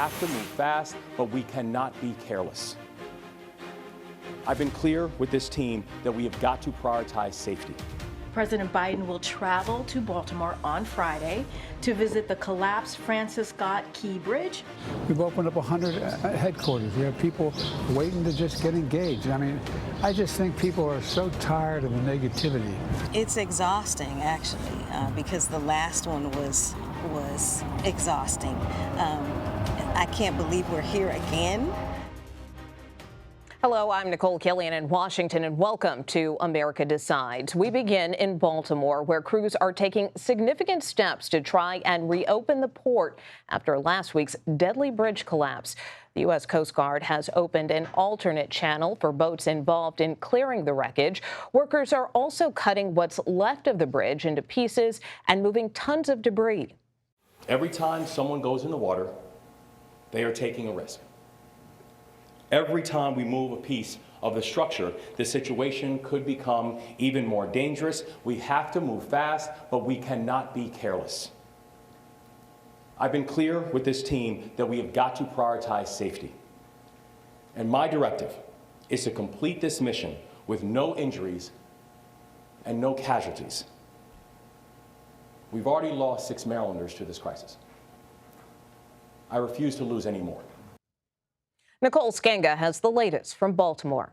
have to move fast, but we cannot be careless. I've been clear with this team that we have got to prioritize safety. President Biden will travel to Baltimore on Friday to visit the collapsed Francis Scott Key Bridge. We've opened up 100 headquarters. We have people waiting to just get engaged. I mean, I just think people are so tired of the negativity. It's exhausting, actually, because the last one was exhausting. I can't believe we're here again. Hello, I'm Nicole Killian in Washington, and welcome to America Decides. We begin in Baltimore, where crews are taking significant steps to try and reopen the port after last week's deadly bridge collapse. The U.S. Coast Guard has opened an alternate channel for boats involved in clearing the wreckage. Workers are also cutting what's left of the bridge into pieces and moving tons of debris. Every time someone goes in the water, they are taking a risk. Every time we move a piece of the structure, the situation could become even more dangerous. We have to move fast, but we cannot be careless. I've been clear with this team that we have got to prioritize safety. And my directive is to complete this mission with no injuries and no casualties. We've already lost 6 Marylanders to this crisis. I refuse to lose any more. Nicole Skenga has the latest from Baltimore.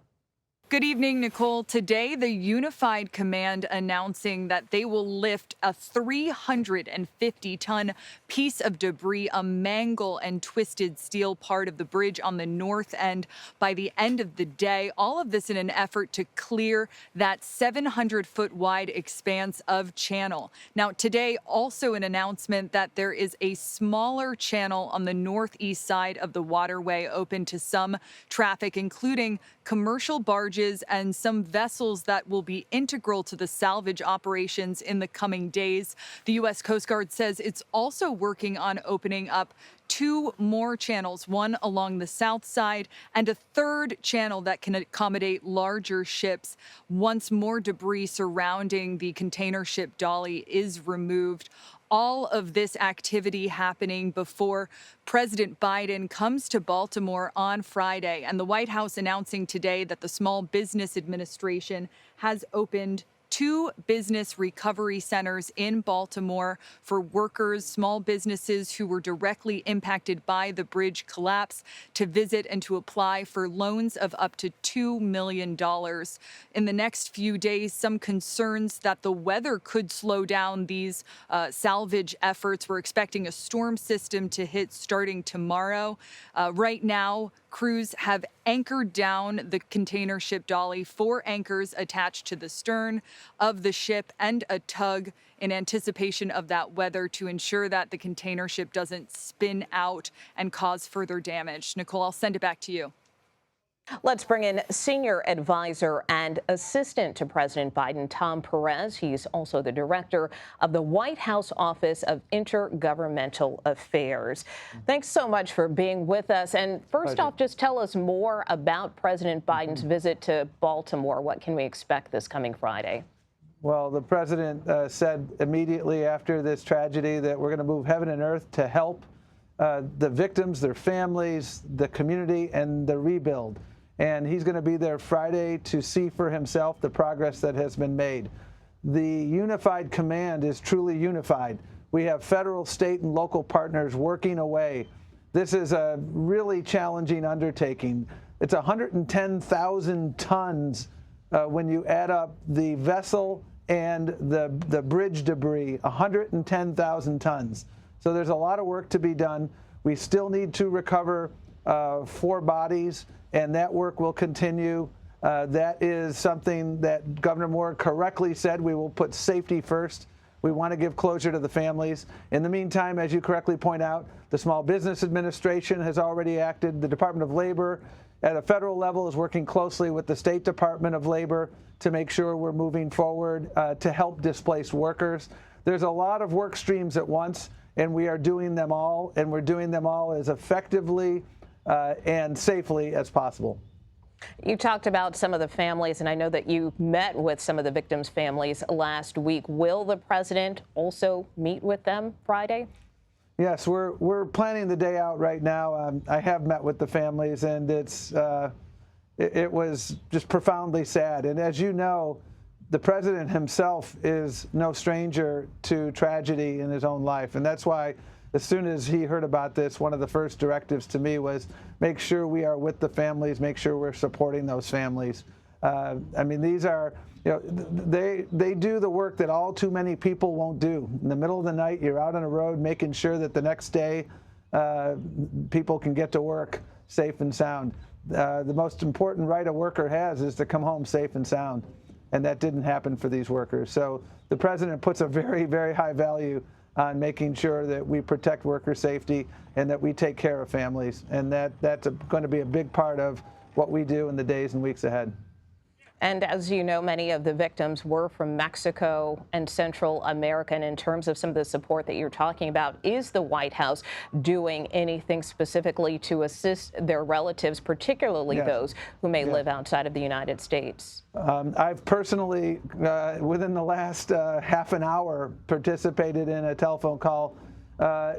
Good evening, Nicole. Today, the Unified Command announcing that they will lift a 350-ton piece of debris, a mangle and twisted steel part of the bridge on the north end by the end of the day. All of this in an effort to clear that 700-foot wide expanse of channel. Now, today, also an announcement that there is a smaller channel on the northeast side of the waterway open to some traffic, including commercial barges and some vessels that will be integral to the salvage operations in the coming days. The U.S. Coast Guard says it's also working on opening up 2 more channels, one along the south side and a third channel that can accommodate larger ships once more debris surrounding the container ship Dolly is removed. All of this activity happening before President Biden comes to Baltimore on Friday, and the White House announcing today that the Small Business Administration has opened 2 business recovery centers in Baltimore for workers, small businesses who were directly impacted by the bridge collapse to visit and to apply for loans of up to $2 million. In the next few days, some concerns that the weather could slow down these salvage efforts. We're expecting a storm system to hit starting tomorrow. Right now, crews have anchored down the container ship Dolly, 4 anchors attached to the stern of the ship and a tug in anticipation of that weather to ensure that the container ship doesn't spin out and cause further damage. Nicole, I'll send it back to you. Let's bring in senior advisor and assistant to President Biden, Tom Perez. He's also the director of the White House Office of Intergovernmental Affairs. Thanks so much for being with us. And first off, just tell us more about President Biden's visit to Baltimore. What can we expect this coming Friday? Well, the president said immediately after this tragedy that we're going to move heaven and earth to help the victims, their families, the community, and the rebuild. And he's going to be there Friday to see for himself the progress that has been made. The Unified Command is truly unified. We have federal, state, and local partners working away. This is a really challenging undertaking. It's 110,000 tons when you add up the vessel and the bridge debris, 110,000 tons. So there's a lot of work to be done. We still need to recover 4 bodies, and that work will continue. That is something that Governor Moore correctly said. We will put safety first. We want to give closure to the families. In the meantime, as you correctly point out, the Small Business Administration has already acted. The Department of Labor at a federal level is working closely with the State Department of Labor to make sure we're moving forward to help displaced workers. There's a lot of work streams at once, and we are doing them all, and we're doing them all as effectively and safely as possible. You talked about some of the families, and I know that you met with some of the victims' families last week. Will the president also meet with them Friday? Yes, we're planning the day out right now. I have met with the families, and it was just profoundly sad. And as you know, the president himself is no stranger to tragedy in his own life, and that's why as soon as he heard about this, one of the first directives to me was make sure we are with the families, make sure we're supporting those families. I mean, these are, you know, they do the work that all too many people won't do. In the middle of the night, you're out on a road making sure that the next day people can get to work safe and sound. The most important right a worker has is to come home safe and sound, and that didn't happen for these workers. So the president puts a very, very high value on making sure that we protect worker safety and that we take care of families, and that's going to be a big part of what we do in the days and weeks ahead. And as you know, many of the victims were from Mexico and Central America. And in terms of some of the support that you're talking about, is the White House doing anything specifically to assist their relatives, particularly those who may live outside of the United States? I've personally, within the last half an hour, participated in a telephone call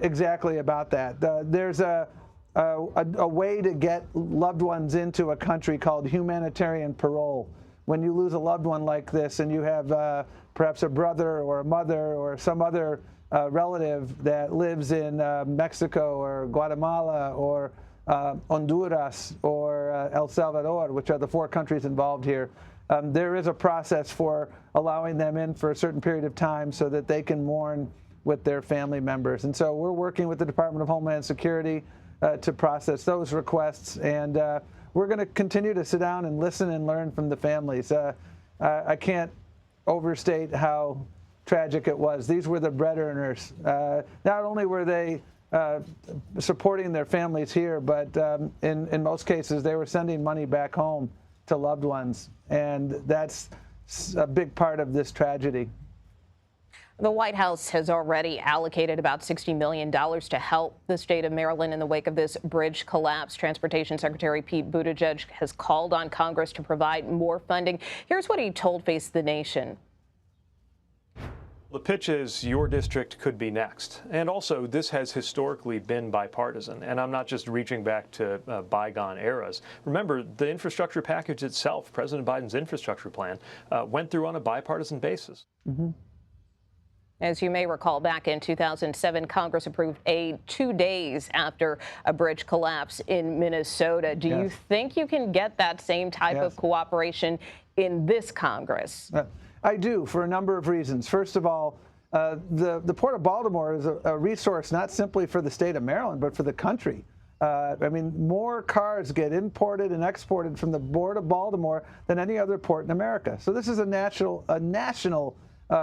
exactly about that. There's a way to get loved ones into a country called humanitarian parole. When you lose a loved one like this and you have perhaps a brother or a mother or some other relative that lives in Mexico or Guatemala or Honduras or El Salvador, which are the 4 countries involved here, there is a process for allowing them in for a certain period of time so that they can mourn with their family members. And so we're working with the Department of Homeland Security to process those requests, and we're going to continue to sit down and listen and learn from the families. I can't overstate how tragic it was. These were the bread earners. Not only were they supporting their families here, but in most cases they were sending money back home to loved ones, and that's a big part of this tragedy. The White House has already allocated about $60 million to help the state of Maryland in the wake of this bridge collapse. Transportation Secretary Pete Buttigieg has called on Congress to provide more funding. Here's what he told Face the Nation. The pitch is your district could be next. And also, this has historically been bipartisan. And I'm not just reaching back to bygone eras. Remember, the infrastructure package itself, President Biden's infrastructure plan, went through on a bipartisan basis. Mm-hmm. As you may recall, back in 2007, Congress approved aid 2 days after a bridge collapse in Minnesota. Do you think you can get that same type of cooperation in this Congress? I do, for a number of reasons. First of all, the Port of Baltimore is a resource not simply for the state of Maryland, but for the country. I mean, more cars get imported and exported from the Port of Baltimore than any other port in America. So this is a national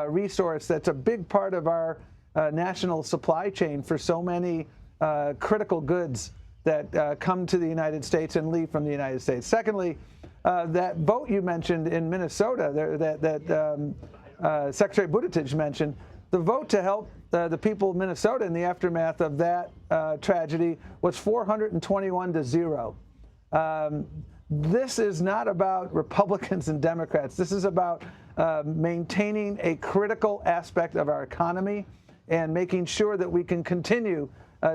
resource that's a big part of our national supply chain for so many critical goods that come to the United States and leave from the United States. Secondly, that vote you mentioned in Minnesota that Secretary Buttigieg mentioned, the vote to help the people of Minnesota in the aftermath of that tragedy was 421-0. This is not about Republicans and Democrats. This is about maintaining a critical aspect of our economy and making sure that we can continue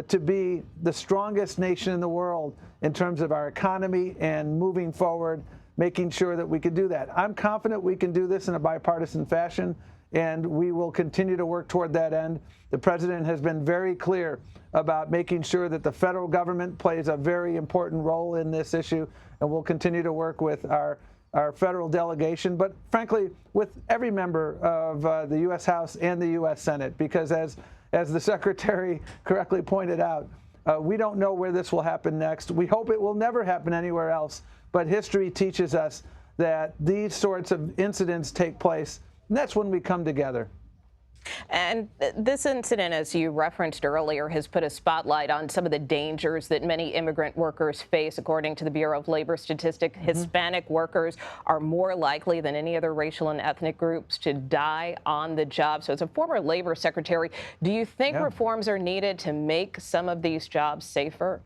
to be the strongest nation in the world in terms of our economy and moving forward, making sure that we can do that. I'm confident we can do this in a bipartisan fashion, and we will continue to work toward that end. The president has been very clear about making sure that the federal government plays a very important role in this issue, and we'll continue to work with our federal delegation, but frankly, with every member of the U.S. House and the U.S. Senate, because as the Secretary correctly pointed out, we don't know where this will happen next. We hope it will never happen anywhere else, but history teaches us that these sorts of incidents take place, and that's when we come together. And this incident, as you referenced earlier, has put a spotlight on some of the dangers that many immigrant workers face. According to the Bureau of Labor Statistics, Hispanic workers are more likely than any other racial and ethnic groups to die on the job. So as a former labor secretary, do you think reforms are needed to make some of these jobs safer?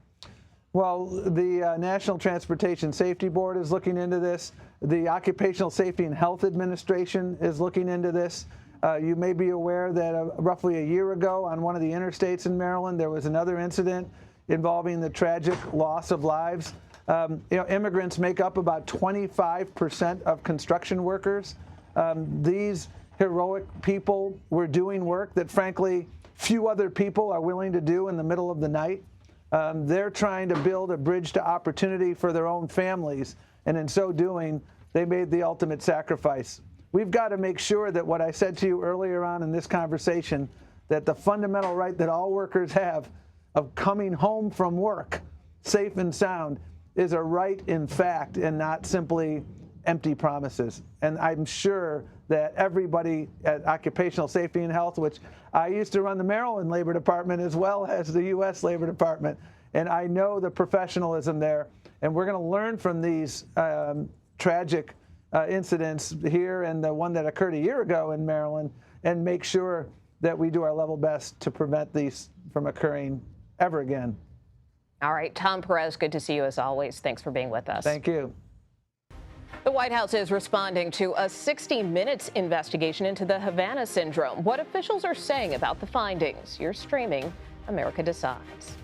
Well, the National Transportation Safety Board is looking into this. The Occupational Safety and Health Administration is looking into this. You may be aware that roughly a year ago on one of the interstates in Maryland, there was another incident involving the tragic loss of lives. Immigrants make up about 25% of construction workers. These heroic people were doing work that, frankly, few other people are willing to do in the middle of the night. They're trying to build a bridge to opportunity for their own families, and in so doing, they made the ultimate sacrifice. We've got to make sure that what I said to you earlier on in this conversation, that the fundamental right that all workers have of coming home from work safe and sound is a right in fact and not simply empty promises. And I'm sure that everybody at Occupational Safety and Health, which I used to run the Maryland Labor Department as well as the U.S. Labor Department, and I know the professionalism there. And we're going to learn from these tragic incidents here and the one that occurred a year ago in Maryland and make sure that we do our level best to prevent these from occurring ever again. All right, Tom Perez, good to see you as always. Thanks for being with us. Thank you. The White House is responding to a 60 Minutes investigation into the Havana syndrome. What officials are saying about the findings. You're streaming America Decides.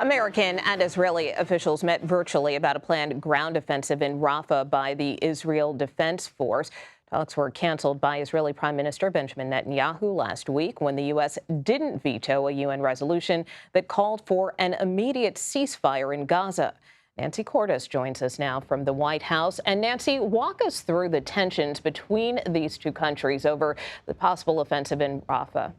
American and Israeli officials met virtually about a planned ground offensive in Rafah by the Israel Defense Force. Talks were canceled by Israeli Prime Minister Benjamin Netanyahu last week when the U.S. didn't veto a UN resolution that called for an immediate ceasefire in Gaza. Nancy Cordes joins us now from the White House. And Nancy, walk us through the tensions between these two countries over the possible offensive in Rafah.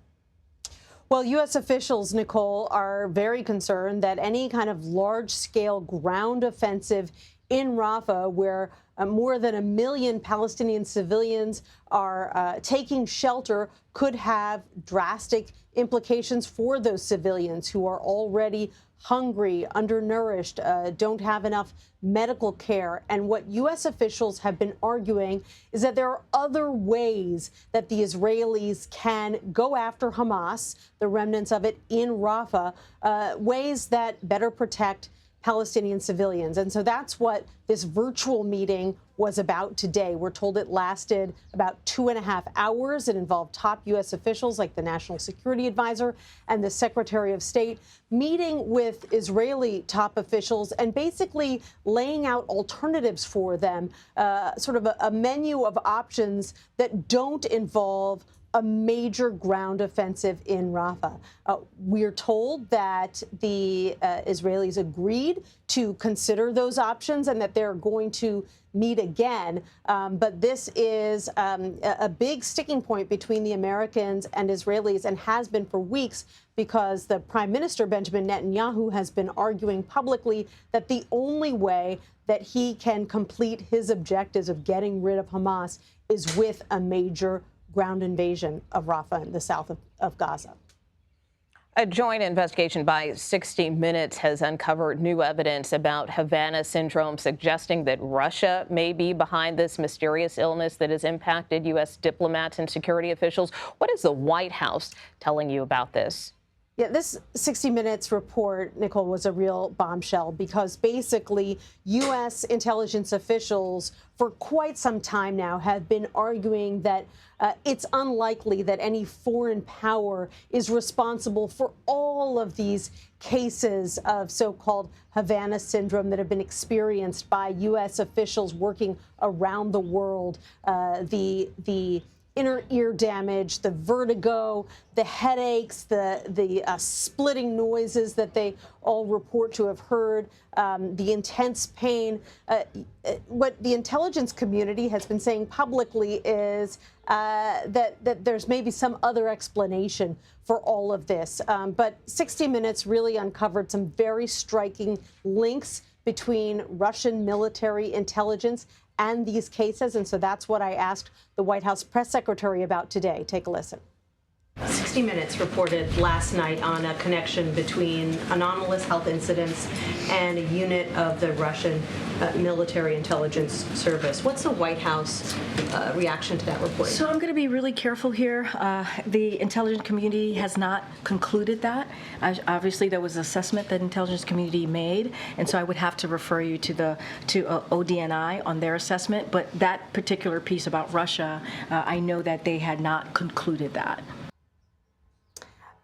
Well, U.S. officials, Nicole, are very concerned that any kind of large-scale ground offensive in Rafah, where more than 1 million Palestinian civilians are taking shelter, could have drastic implications for those civilians who are already hungry, undernourished, don't have enough medical care. And what U.S. officials have been arguing is that there are other ways that the Israelis can go after Hamas, the remnants of it in Rafah, ways that better protect Palestinian civilians. And so that's what this virtual meeting was about today. We're told it lasted about 2.5 hours. It involved top U.S. officials like the National Security Advisor and the Secretary of State meeting with Israeli top officials and basically laying out alternatives for them, sort of a menu of options that don't involve a major ground offensive in Rafah. We're told that the Israelis agreed to consider those options and that they're going to meet again. But this is a big sticking point between the Americans and Israelis and has been for weeks because the Prime Minister, Benjamin Netanyahu, has been arguing publicly that the only way that he can complete his objectives of getting rid of Hamas is with a major ground invasion of Rafah in the south of Gaza. A joint investigation by 60 Minutes has uncovered new evidence about Havana syndrome, suggesting that Russia may be behind this mysterious illness that has impacted U.S. diplomats and security officials. What is the White House telling you about this? Yeah, this 60 Minutes report, Nicole, was a real bombshell because basically U.S. intelligence officials for quite some time now have been arguing that it's unlikely that any foreign power is responsible for all of these cases of so-called Havana syndrome that have been experienced by U.S. officials working around the world. The inner ear damage, the vertigo, the headaches, the splitting noises that they all report to have heard, the intense pain. What the intelligence community has been saying publicly is that there's maybe some other explanation for all of this. But 60 Minutes really uncovered some very striking links between Russian military intelligence and these cases. And so that's what I asked the White House press secretary about today. Take a listen. 60 Minutes reported last night on a connection between anomalous health incidents and a unit of the Russian military intelligence service. What's the White House reaction to that report? So I'm going to be really careful here. The intelligence community has not concluded that. Obviously, there was an assessment that intelligence community made, and so I would have to refer you to ODNI on their assessment. But that particular piece about Russia, I know that they had not concluded that.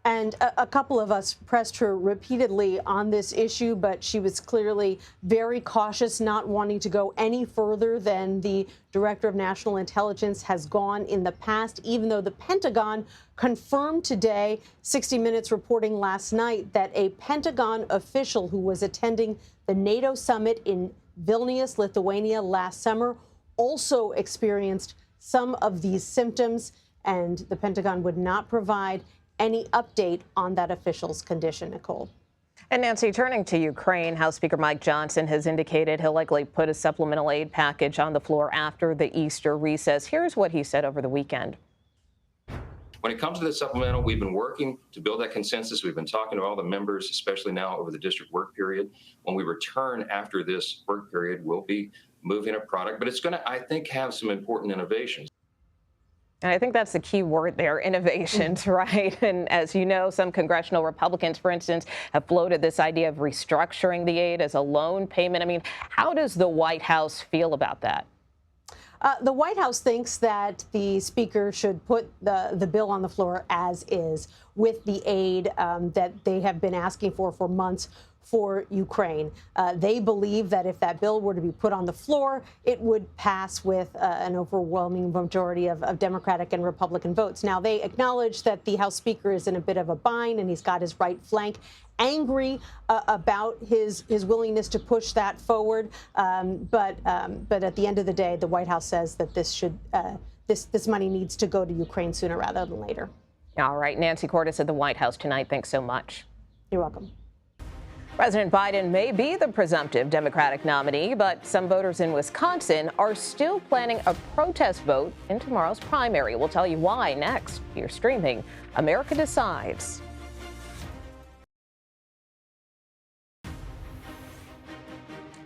And a couple of us pressed her repeatedly on this issue, but she was clearly very cautious, not wanting to go any further than the Director of National Intelligence has gone in the past, even though the Pentagon confirmed today, 60 Minutes reporting last night, that a Pentagon official who was attending the NATO summit in Vilnius, Lithuania last summer also experienced some of these symptoms, and the Pentagon would not provide any update on that official's condition, Nicole. And Nancy, turning to Ukraine, House Speaker Mike Johnson has indicated he'll likely put a supplemental aid package on the floor after the Easter recess. Here's what he said over the weekend. When it comes to the supplemental, we've been working to build that consensus. We've been talking to all the members, especially now over the district work period. When we return after this work period, we'll be moving a product, but it's going to, I think, have some important innovations. And I think that's the key word there, innovations, right? And as you know, some congressional Republicans, for instance, have floated this idea of restructuring the aid as a loan payment. I mean, how does the White House feel about that? The White House thinks that the Speaker should put the bill on the floor as is, with the aid that they have been asking for months for Ukraine. They believe that if that bill were to be put on the floor, it would pass with an overwhelming majority of Democratic and Republican votes. Now, they acknowledge that the House Speaker is in a bit of a bind, and he's got his right flank angry about his willingness to push that forward. But at the end of the day, the White House says that this money needs to go to Ukraine sooner rather than later. All right, Nancy Cordes at the White House tonight. Thanks so much. You're welcome. President Biden may be the presumptive Democratic nominee, but some voters in Wisconsin are still planning a protest vote in tomorrow's primary. We'll tell you why next. You're streaming America Decides.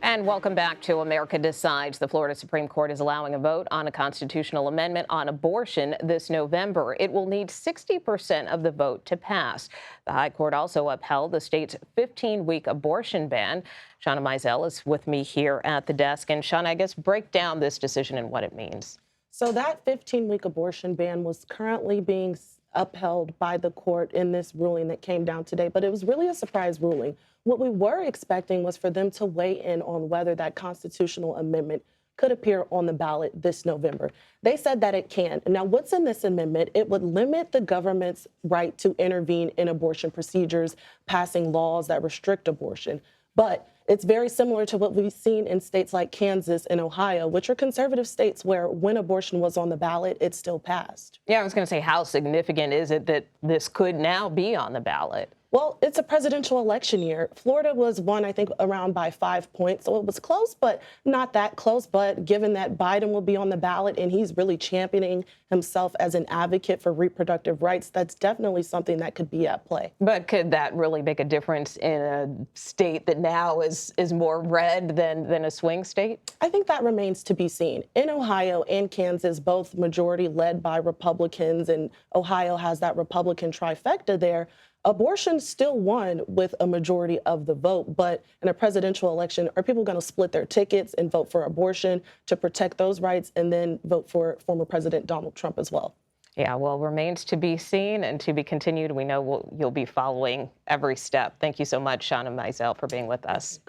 And welcome back to America Decides. The Florida Supreme Court is allowing a vote on a constitutional amendment on abortion this November. It will need 60% of the vote to pass. The High Court also upheld the state's 15-week abortion ban. Shauna Mizell is with me here at the desk. And Shauna, I guess break down this decision and what it means. So that 15-week abortion ban was currently being upheld by the court in this ruling that came down today, but it was really a surprise ruling. What we were expecting was for them to weigh in on whether that constitutional amendment could appear on the ballot this November. They said that it can. Now, what's in this amendment? It would limit the government's right to intervene in abortion procedures, passing laws that restrict abortion. But it's very similar to what we've seen in states like Kansas and Ohio, which are conservative states where when abortion was on the ballot, it still passed. Yeah, I was going to say, how significant is it that this could now be on the ballot? Well, it's a presidential election year. Florida was won, I think, around by 5 points. So it was close, but not that close. But given that Biden will be on the ballot and he's really championing himself as an advocate for reproductive rights, that's definitely something that could be at play. But could that really make a difference in a state that now is more red than a swing state? I think that remains to be seen. In Ohio and Kansas, both majority led by Republicans, and Ohio has that Republican trifecta there. Abortion still won with a majority of the vote, but in a presidential election, are people going to split their tickets and vote for abortion to protect those rights and then vote for former President Donald Trump as well? Yeah, well, remains to be seen and to be continued. We know you'll be following every step. Thank you so much, Shauna Mizell, for being with us.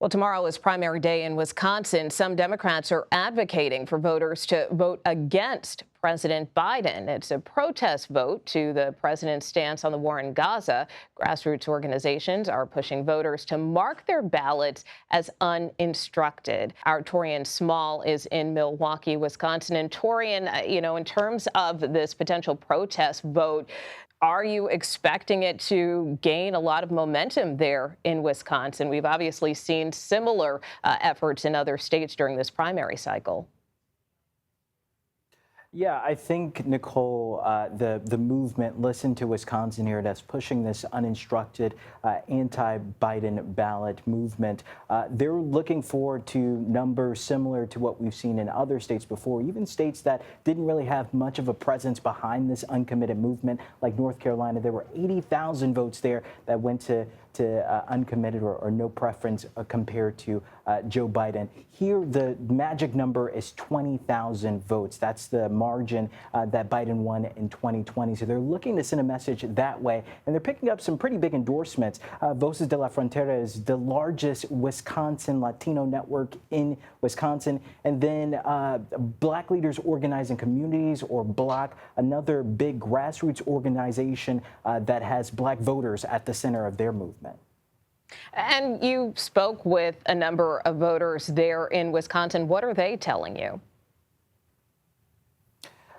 Well, tomorrow is primary day in Wisconsin. Some Democrats are advocating for voters to vote against President Biden. It's a protest vote to the president's stance on the war in Gaza. Grassroots organizations are pushing voters to mark their ballots as uninstructed. Our Torian Small is in Milwaukee, Wisconsin. And Torian, in terms of this potential protest vote, are you expecting it to gain a lot of momentum there in Wisconsin? We've obviously seen similar efforts in other states during this primary cycle. Yeah, I think, Nicole, the movement, Listen to Wisconsin here, that's pushing this uninstructed anti-Biden ballot movement, they're looking forward to numbers similar to what we've seen in other states before, even states that didn't really have much of a presence behind this uncommitted movement, like North Carolina. There were 80,000 votes there that went to uncommitted or no preference compared to Joe Biden. Here, the magic number is 20,000 votes. That's the margin that Biden won in 2020. So they're looking to send a message that way, and they're picking up some pretty big endorsements. Voces de la Frontera is the largest Wisconsin Latino network in Wisconsin. And then Black Leaders Organizing Communities, or BLOC, another big grassroots organization that has Black voters at the center of their movement. And you spoke with a number of voters there in Wisconsin. What are they telling you?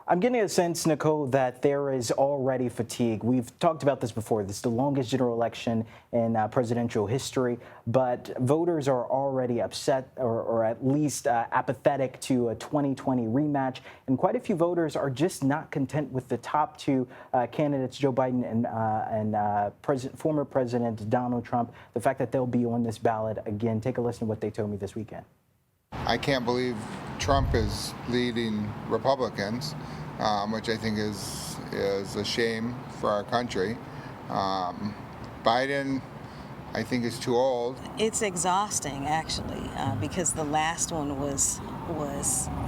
I'm getting a sense, Nicole, that there is already fatigue. We've talked about this before. This is the longest general election in presidential history, but voters are already upset or at least apathetic to a 2020 rematch. And quite a few voters are just not content with the top two candidates, Joe Biden and former President Donald Trump, the fact that they'll be on this ballot again. Take a listen to what they told me this weekend. I can't believe Trump is leading Republicans, which I think is a shame for our country. Biden, I think, is too old. It's exhausting, actually, because the last one was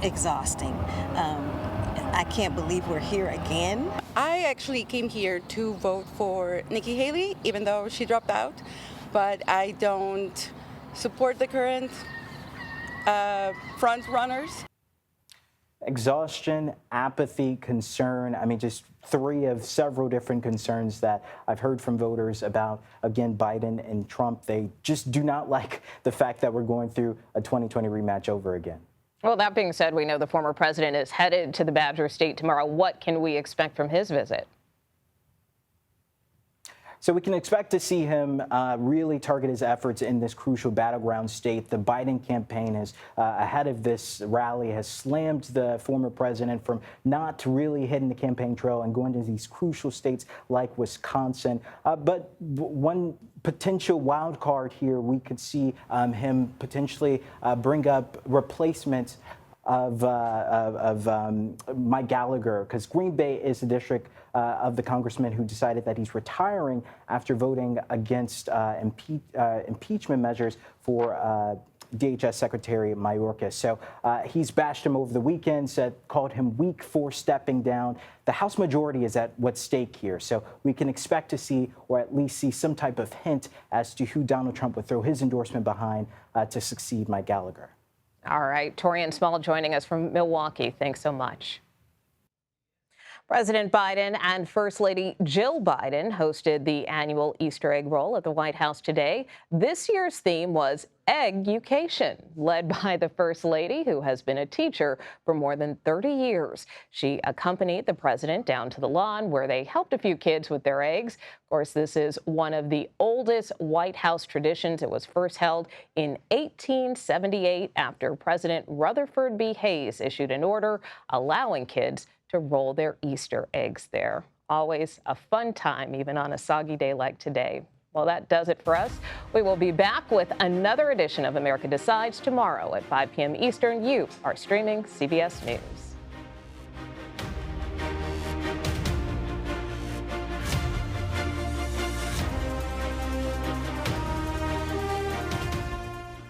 exhausting. I can't believe we're here again. I actually came here to vote for Nikki Haley, even though she dropped out, but I don't support the current front runners. Exhaustion, apathy, concern. I mean, just three of several different concerns that I've heard from voters about, again, Biden and Trump. They just do not like the fact that we're going through a 2020 rematch over again. Well, that being said, we know the former president is headed to the Badger State tomorrow. What can we expect from his visit? So we can expect to see him really target his efforts in this crucial battleground state. The Biden campaign is ahead of this rally, has slammed the former president from not really hitting the campaign trail and going to these crucial states like Wisconsin. But one potential wild card here, we could see him potentially bring up replacements of Mike Gallagher, because Green Bay is the district of the congressman who decided that he's retiring after voting against impeachment measures for DHS Secretary Mayorkas. So he's bashed him over the weekend, called him weak for stepping down. The House majority is at what's stake here. So we can expect to see, or at least see, some type of hint as to who Donald Trump would throw his endorsement behind to succeed Mike Gallagher. All right, Torian Small joining us from Milwaukee. Thanks so much. President Biden and First Lady Jill Biden hosted the annual Easter egg roll at the White House today. This year's theme was Egg-ucation, led by the First Lady, who has been a teacher for more than 30 years. She accompanied the president down to the lawn where they helped a few kids with their eggs. Of course, this is one of the oldest White House traditions. It was first held in 1878 after President Rutherford B. Hayes issued an order allowing kids to roll their Easter eggs there. Always a fun time, even on a soggy day like today. Well, that does it for us. We will be back with another edition of America Decides tomorrow at 5 p.m. Eastern. You are streaming CBS News.